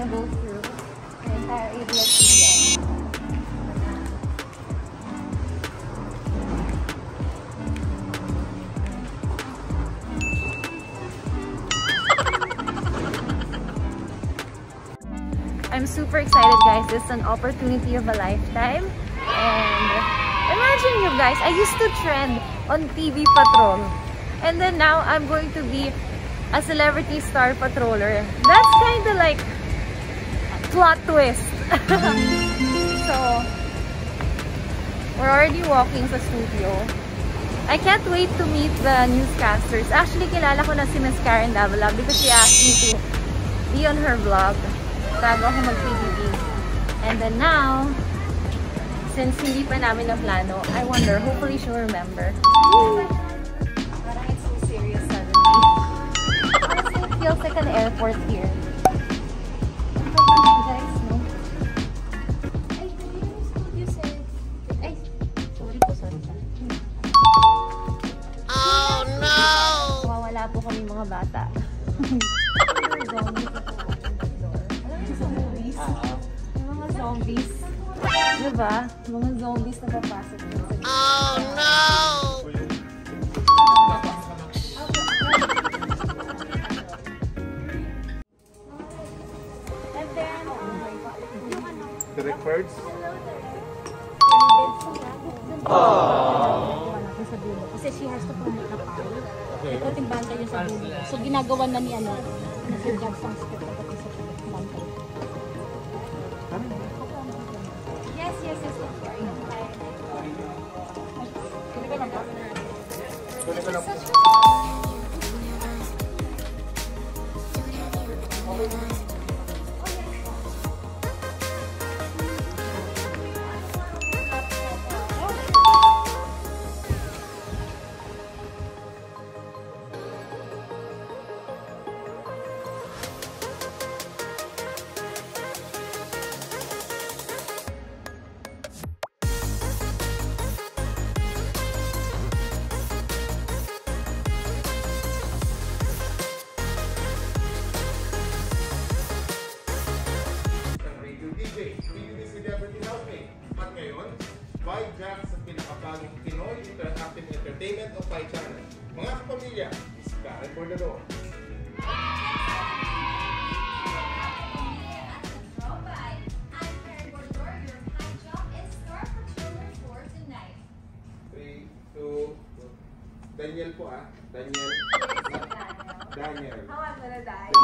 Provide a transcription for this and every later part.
gonna go through the entire ABS-CBN. I'm super excited, guys. This is an opportunity of a lifetime. And imagine you guys, I used to trend on TV Patrol. And then now I'm going to be a celebrity star patroller. That's kind of like plot twist. So, we're already walking sa studio. I can't wait to meet the newscasters. Actually, kilala ko na si Miss Karen Davila because she asked me to be on her vlog bago ako mag-PBB. And then now, since hindi pa namin na plano, I wonder, hopefully she'll remember. Parang it's so serious suddenly. Honestly, it feels like an airport here. Guys, no? Ay, dali yung studio set. Ay, sorry po, sorry. Oh, no! Wawala po kami mga bata. Mga zombies. Diba? Mga zombies na papasok dito. Oh no! And then, the records? Kasi she has to promote na pa. Ito timbahan kayo sa dulo. So ginagawa na ni ano, na Sir Jobs ang script pagdating sa bangkay. yes. By Jack sa pinakabagong Pinoy Interactive Entertainment o Pi Channel. Mga kapamilya, is Karen Bordador. Daniel po Daniel. Daniel. How I'm gonna die.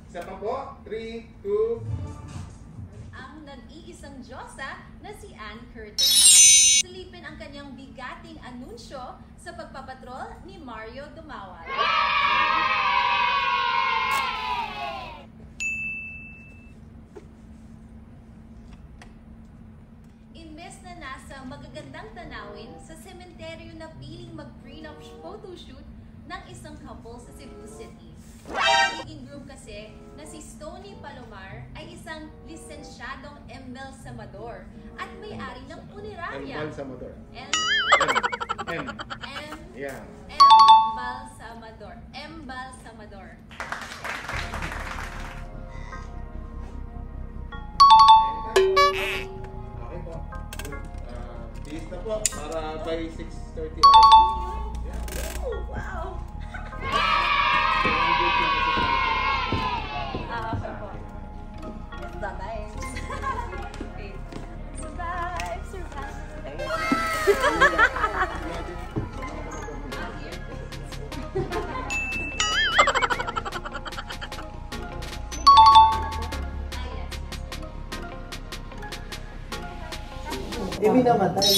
Isa pa po. 3, 2. Ang nag-iisang Diyosa na si Ann Curtis. Silipin ang kanyang bigating anunsyo sa pagpapatrol ni Mario Dumawan. Imbes na nasa magagandang tanawin sa sementeryo na piling mag-prenup photoshoot ng isang couple sa Cebu City. Ang magiging groom kasi na si Stony Palomar ay isang lisensyadong embalsamador at may-ari ng punerarya. Embalsamador. M. Yeah. Embalsamador. Embalsamador. Okay po. Bihis na po para by 6:30. Oh, wow! Bye-bye. Survive. Hindi namatay.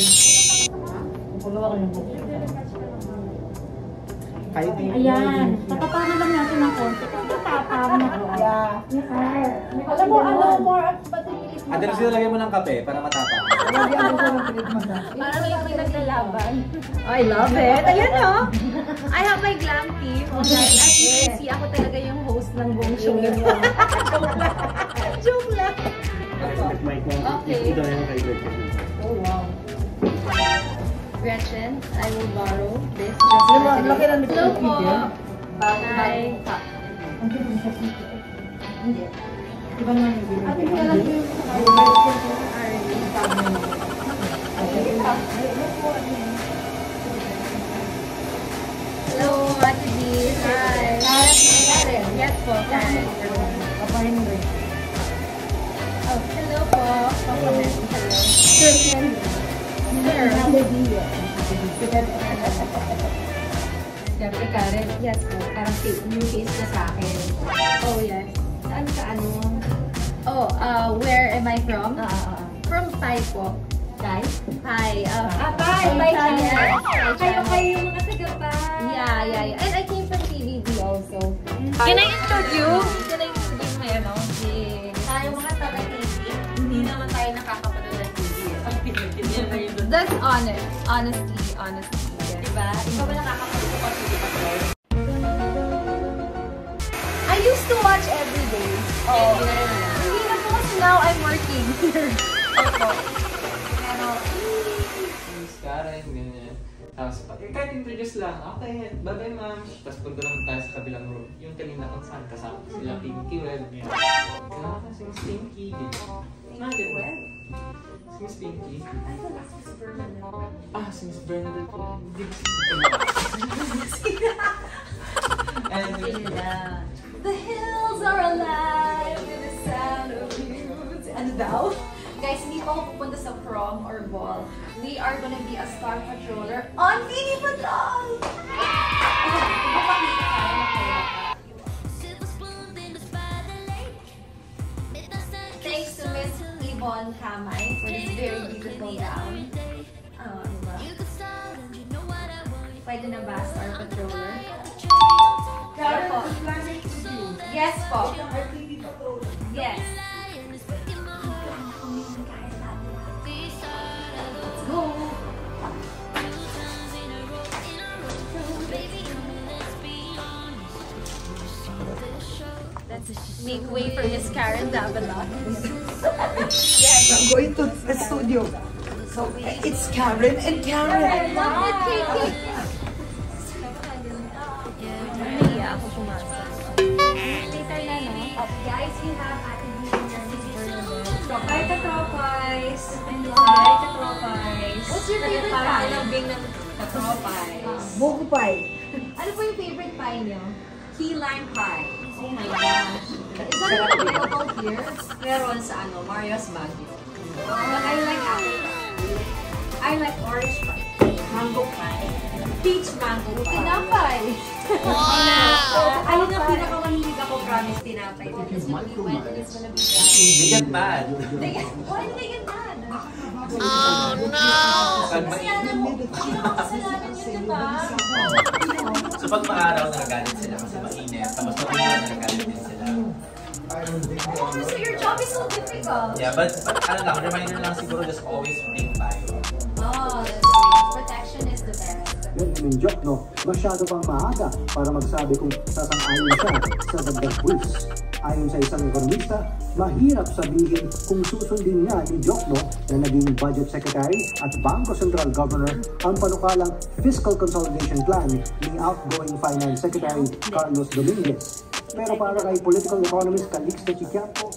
Pagawa ko ng buko. Ayan. Tatapanan lang natin ng konti. Tatapang na ko. Yeah. Alam mo, more Ate, sila lagyan mo ng kape para matapang. Lagyan mo ng treatment na. Parang may naglalaban. I love it. Ayan o. I have my glam team. Okay. As you can see, ako talaga yung host ng buong show. Joke lang. Okay. Oh, wow. Gretchen, I will borrow this just for today. Laki ng Hello po. Bye. Hindi. Iba naman yung binigay. Ate, wala lang yung Hello, Ate B. Hi. Karen. Yes po, Karen. Papa Henry. Oh, hello po. Papa Henry. Hello. Sir Henry. Sir. Siyempre, Karen. Yes po. Parang new face na sa akin. Oh, yes. Saan ka ano? Oh, where am I from? From Thai po. Thai? Thai. Thai! Thai Thai! channel. Kayo yung mga taga-Thai. Yeah. And I came from TVB also. Can I introduce my ano? Tayo mga taga-TV. Hindi naman tayo nakakapanood ng TV. Pag pinagtinyan na yun doon. That's honest. Honestly. Yes. Diba? Ikaw ba nakakapanood ko pag TV Patrol? I used to watch every day. Oh. Hindi na po kasi now I'm working here. Opo. Pero, Miss Karen, ganyan. Tapos, kahit introduce lang, okay, bye-bye ma'am. Tapos punta naman tayo sa kabilang room. Yung kanina kung saan kasama sila, Pinky Web. Kaya si Miss Pinky. Pinky Web? Si Miss Pinky. Si Miss Bernadette po. Hindi ko The hills are alive with the sound of music. Ano daw? Guys, hindi pa ako pupunta sa prom or ball. We are gonna be a star patroller on TV Patrol! Thanks to Miss Yvonne Kamay for this very beautiful gown. Ano ba? Pwede na ba star patroller? Po. Yes po. Yes. Let's go. let's make way for Miss Karen Davila. Yes. I'm going to the studio. So it's Karen and Karen. I love it, Kiki. Naiya ako pumasok. Later na, no? Guys, we have Ate B and Miss Bernadette. Tropay ka, tropais. Hi, katropais. What's your favorite Parang pie? alambing ng katropais. Buko pie. Ano po yung favorite pie niyo? Key lime pie. Oh my gosh. Is that available here? Meron sa Mario's Baguio. But I like apple pie. I like orange pie. Mango pie. Peach mango pie. Tinapay. Ayun ang pinakamahilig ako, promise, tinapay. It's gonna be wet and it's gonna be dry. They get mad. Why did they get mad? Pag Kasi alam mo, hindi naman kasalanan yun, diba? So pag maaraw, nagagalit sila kasi mainit. Tapos pag ulan, nagagalit din sila. Oh, so your job is so difficult. Yeah, but ano lang, reminder lang siguro, just always bring tayo. Oh, that's right. Protection is the best. Benjamin Jokno, masyado pang maaga para magsabi kung sasang-ayon siya sa dagdag buwis. Ayon sa isang ekonomista, mahirap sabihin kung susundin niya ni Jokno na naging Budget Secretary at Bangko Sentral Governor ang panukalang Fiscal Consolidation Plan ni outgoing Finance Secretary Carlos Dominguez. Pero para kay political economist Calixto Chiquiapo,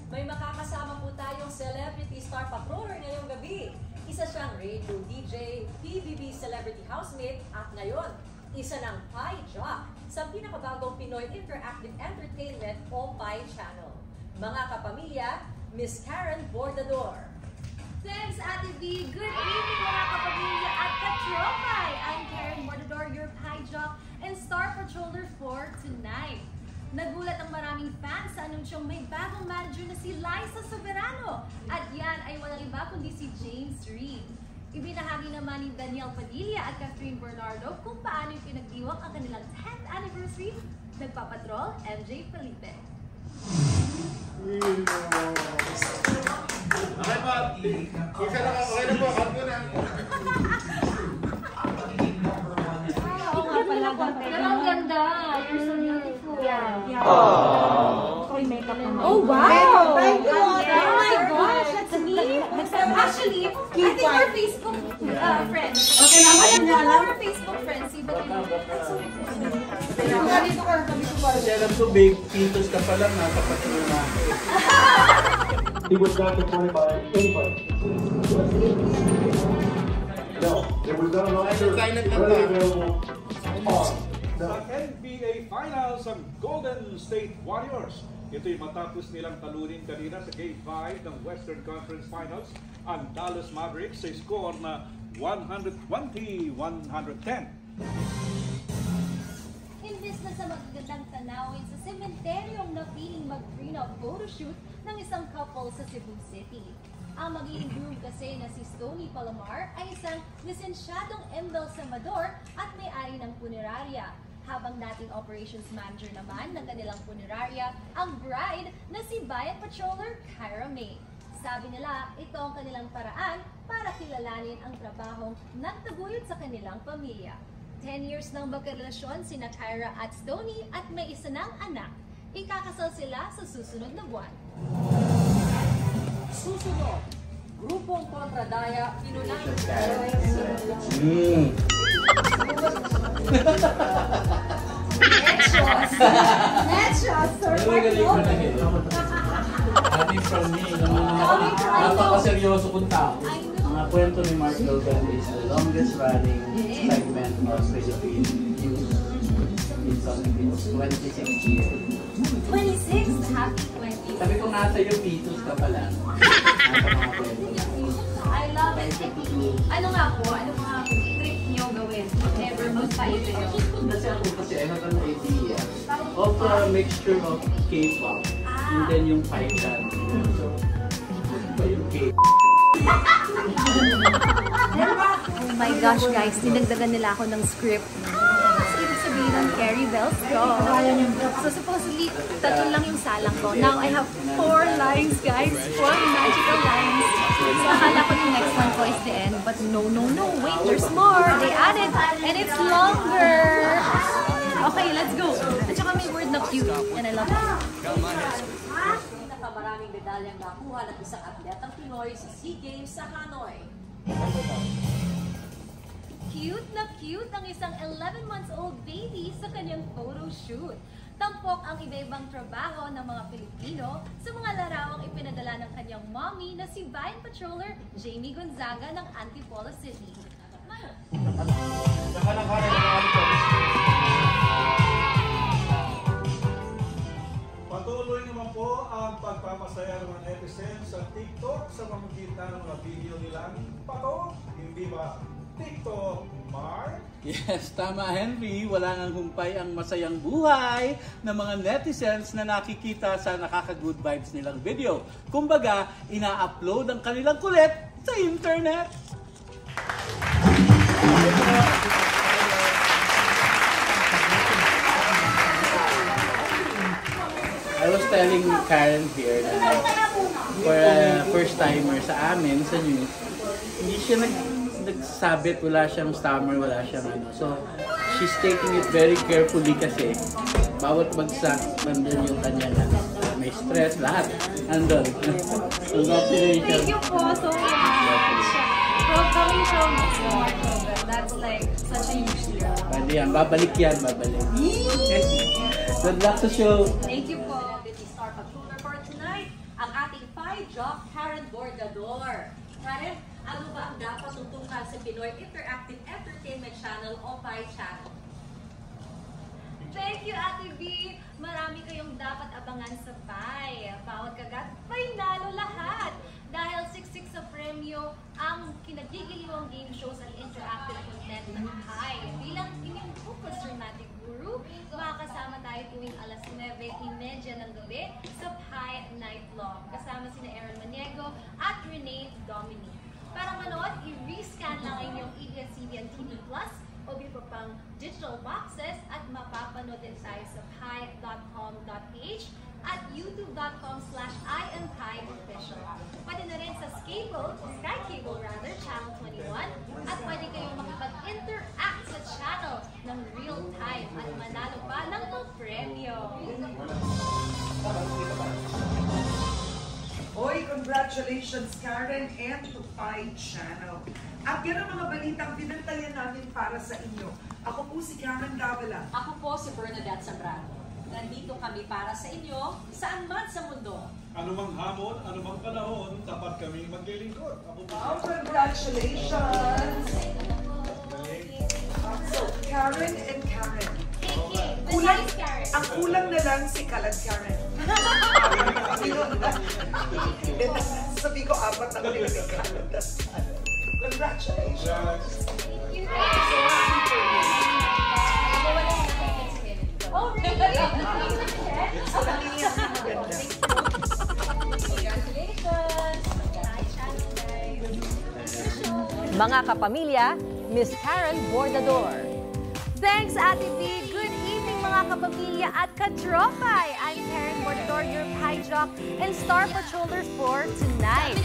May makakasama po tayong Celebrity Star Patroller ngayong gabi. Isa siyang radio DJ, PBB Celebrity Housemate at ngayon, isa ng Pie Jock sa pinakabagong Pinoy Interactive Entertainment o Pie Channel. Mga kapamilya, Miss Karen Bordador. Thanks, Ate B. Good evening, mga kapamilya at katropay! I'm Karen Bordador, your pie jock and star patroller for tonight. Nagulat ang maraming fans sa anunsyong may bagong manager na si Liza Soberano. At yan ay walang iba kundi si James Reid. Ibinahagi naman ni Daniel Padilla at Catherine Bernardo kung paano yung pinagdiwang ang kanilang 10th anniversary. Nagpapatrol, MJ Felipe. Okay po. Okay na po. Hug ko na. Oo nga pala. Pero ang ganda. You're so beautiful. Oh, wow! Thank you. Oh my gosh, that's me. Actually, I think we're Facebook friends. Okay, we're Facebook friends. See, but that's so Kasi alam ko, babe, pintos ka pa lang, nakapatid na. He was not appointed by anybody. No, there was no longer readily available on. Sa NBA Finals ang Golden State Warriors. Ito'y matapos nilang talunin kanina sa Game 5 ng Western Conference Finals ang Dallas Mavericks sa score na 120-110. Imbis na sa magagandang tanawin sa sementeryong napiling mag-prenup photoshoot ng isang couple sa Cebu City. Ang magiging groom kasi na si Stoney Palomar ay isang lisensyadong embalsamador at may-ari ng punerarya. Habang dating operations manager naman ng kanilang punerarya, ang bride na si Bayan Patroller Kyra May. Sabi nila, ito ang kanilang paraan para kilalanin ang trabahong nagtaguyod sa kanilang pamilya. 10 years nang magkarelasyon sina Kyra at Stoney at may isa ng anak. Ikakasal sila sa susunod na buwan. Susunod, grupong kontradaya, pinulang Netshot! Coming from me, napakaseryoso kong tao. Mga kwento ni Mark Logan is the longest running segment of Philippine news in some 26 years. 26? Happy 20. Sabi ko nasa yung pitos ka pala. Nasa mga kwento. I love it. Ano nga po? Ano mga trip nyo gawin? Never mag-fight kayo. Kasi I have an idea of a mixture of K-pop and then yung Python. So, yung K. Oh my gosh, guys. Dinagdagan nila ako ng script. Ibig sabihin ng Carrie Bells ko. So supposedly, 3 lang yung salang ko. Now I have 4 lines, guys. 4 magical lines. So akala ko yung next one ko is the end. But no. Wait, there's more. They added. And it's longer. Okay, let's go. At saka may word na cute. And I love it. Pinakamaraming medalyang nakuha ng isang atletang Pinoy sa SEA Games sa Hanoi. Cute na cute ang isang 11-months-old baby sa kanyang photo shoot. Tampok ang iba-ibang trabaho ng mga Pilipino sa mga larawang ipinadala ng kanyang mommy na si Bayan Patroller Jamie Gonzaga ng Antipolo City. Patuloy naman po ang pagpapasaya ng mga netizens sa TikTok sa pamamagitan ng mga video nilang pato, hindi ba? TikTok, Mark? Yes, tama Henry. Wala nang humpay ang masayang buhay ng mga netizens na nakikita sa nakaka-good vibes nilang video. Kumbaga, ina-upload ang kanilang kulit sa internet. I was telling Karen here na for a first-timer sa amin, sa news, hindi siya nagsabit, wala siyang stammer, wala siyang ano. So, she's taking it very carefully kasi bawat bagsak, nandun yung kanya na may stress, lahat. Andun. Congratulations. Thank you po so much. Coming from that's like such a huge deal. Pwede yan, babalik yan, babalik. Good luck sa show. Thank you po. Celebrity Star Patroller for tonight, ang ating 5-jock Karen Bordador. Karen, ano ba ang dapat tutukan sa Pinoy Interactive Entertainment Channel o PI Channel? Thank you, Ate B. Marami kayong dapat abangan sa PI. Bawat kagat, may nalo lahat. Dahil 6-6 sa premyo ang kinagigiliwang game shows at interactive content ng PI. Bilang inyong focus dramatic guru, makakasama tayo tuwing alas 9:30 ng gabi sa PI Night Vlog. Kasama sina Aaron Maniego at Renee Dominic. Para manood, i-rescan lang inyong ABS-CBN TV Plus o iba pang digital boxes at mapapanood din tayo sa pi.com.ph at youtube.com/IamPiOfficial. Pwede na rin sa Sky Cable Channel 21 at pwede kayong makipag-interact sa channel ng real-time at manalo pa ng mga premyo. Oy, congratulations Karen and to Pi Channel. At yan ang mga balitang pinantayan namin para sa inyo. Ako po si Karen Davila. Ako po si Bernadette Zambrano. Nandito kami para sa inyo, saan man sa mundo. Anumang hamon, anumang panahon, dapat kami maglilingkod. Ako po. Oh, congratulations! So, Karen and Karen. Kulang, ang kulang na lang si Kalad Karen. Sabi ko, apat ang tingin ni Kalad. Congratulations! Thank you guys. Oh, really? So, nakinis mo ganda. Congratulations! Mga kapamilya, Miss Karen Bordador. Thanks, Ate B. Good evening, mga kapamilya at katropay. I'm Karen Bordador, your pie jock and star patroller for tonight.